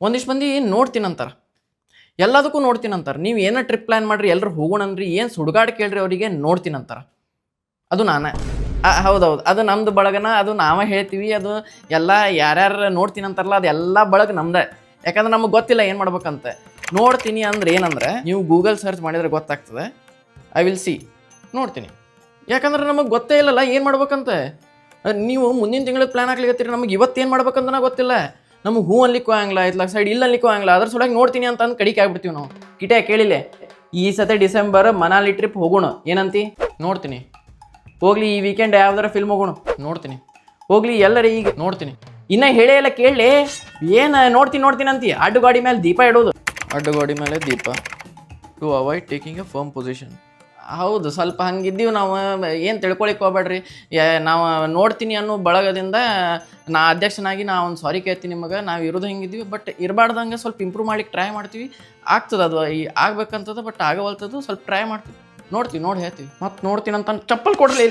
ಒಂದಿಷ್ಟು ಮಂದಿ ನೋಡ್ತೀನಂತಾರೆ, ಎಲ್ಲದಕ್ಕೂ ನೋಡ್ತೀನಂತಾರೆ. ನೀವು ಏನೋ ಟ್ರಿಪ್ ಪ್ಲ್ಯಾನ್ ಮಾಡಿರಿ, ಎಲ್ಲರೂ ಹೋಗೋಣನ್ರಿ, ಏನು ಸುಡುಗಾಡು ಕೇಳ್ರಿ ಅವರಿಗೆ ನೋಡ್ತೀನಂತಾರೆ. ಅದು ನಾನೇ ಹೌದೌದು, ಅದು ನಮ್ಮದು ಬಳಗನ, ಅದು ನಾವೇ ಹೇಳ್ತೀವಿ. ಅದು ಎಲ್ಲ ಯಾರ್ಯಾರು ನೋಡ್ತೀನಂತಾರಲ್ಲ ಅದೆಲ್ಲ ಬಳಗ ನಮ್ದೆ. ಯಾಕಂದ್ರೆ ನಮಗೆ ಗೊತ್ತಿಲ್ಲ ಏನು ಮಾಡ್ಬೇಕಂತ. ನೋಡ್ತೀನಿ ಅಂದ್ರೆ ಏನಂದ್ರೆ, ನೀವು ಗೂಗಲ್ ಸರ್ಚ್ ಮಾಡಿದ್ರೆ ಗೊತ್ತಾಗ್ತದೆ. ಐ ವಿಲ್ ಸಿ, ನೋಡ್ತೀನಿ. ಯಾಕಂದ್ರೆ ನಮಗೆ ಗೊತ್ತೇ ಇಲ್ಲಲ್ಲ ಏನು ಮಾಡ್ಬೇಕಂತ. ನೀವು ಮುಂದಿನ ತಿಂಗಳಿಗೆ ಪ್ಲ್ಯಾನ್ ಹಾಕ್ಲಿಕತ್ತೀರಿ, ನಮಗೆ ಇವತ್ತೇನು ಮಾಡ್ಬೇಕಂತ ಗೊತ್ತಿಲ್ಲ. ನಮಗೆ ಹೂ ಅನ್ಲಿಕ್ಕೂ ಆಗಲ್ಲ, ಇತ್ಲ ಸೈಡ್ ಇಲ್ಲ ಅನ್ಲಿಕ್ಕೂ ಆಗಲ್ಲ. ಅದ್ರ ಸಲುವಾಗಿ ನೋಡ್ತೀನಿ ಅಂತ ಅಂದು ಕಡಿಕೆ ಆಗ್ಬಿಡ್ತೀವಿ ನಾವು. ಕಿಟೆ ಕೇಳಿಲ್ಲ, ಈ ಸತಿ ಡಿಸೆಂಬರ್ ಮನಾಲಿ ಟ್ರಿಪ್ ಹೋಗೋಣ ಏನಂತಿ? ನೋಡ್ತೀನಿ. ಹೋಗ್ಲಿ ಈ ವೀಕೆಂಡ್ ಯಾವ್ದಾರ ಫಿಲ್ಮ್ ಹೋಗೋಣ, ನೋಡ್ತೀನಿ. ಹೋಗ್ಲಿ ಎಲ್ಲರೇ ಈಗ ನೋಡ್ತೀನಿ. ಇನ್ನೂ ಹೇಳೇ ಇಲ್ಲ, ಕೇಳಲಿ ಏನು ನೋಡ್ತೀನಿ ಅಂತಿ. ಅಡ್ಡು ಗಾಡಿ ಮೇಲೆ ದೀಪ ಇಡೋದು, ಅಡ್ಡು ಗಾಡಿ ಮೇಲೆ ದೀಪ, to avoid taking a firm position. ಹೌದು, ಸ್ವಲ್ಪ ಹಂಗಿದ್ದೀವಿ ನಾವು. ಏನು ತಿಳ್ಕೊಳಿಕ್ಕೆ ಹೋಗ್ಬೇಡ್ರಿ. ನಾವು ನೋಡ್ತೀನಿ ಅನ್ನೋ ಬಳಗದಿಂದ ನಾ ಅಧ್ಯಕ್ಷನಾಗಿ ನಾ ಒಂದು ಸಾರಿ ಕೇಳ್ತೀನಿ ನಿಮಗೆ. ನಾವು ಇರೋದು ಹೆಂಗಿದ್ದೀವಿ, ಬಟ್ ಇರಬಾರ್ದಂಗೆ ಸ್ವಲ್ಪ ಇಂಪ್ರೂವ್ ಮಾಡ್ಲಿಕ್ಕೆ ಟ್ರೈ ಮಾಡ್ತೀವಿ. ಆಗ್ತದೆ ಅದು ಆಗ್ಬೇಕಂತದ, ಬಟ್ ಆಗವಲ್ತದ್ದು. ಸ್ವಲ್ಪ ಟ್ರೈ ಮಾಡ್ತೀವಿ, ನೋಡ್ತೀವಿ, ನೋಡಿ ಹೇಳ್ತೀವಿ. ಮತ್ತು ನೋಡ್ತೀನಿ ಅಂತ ಚಪ್ಪಲ್ ಕೊಡ್ಲಿ.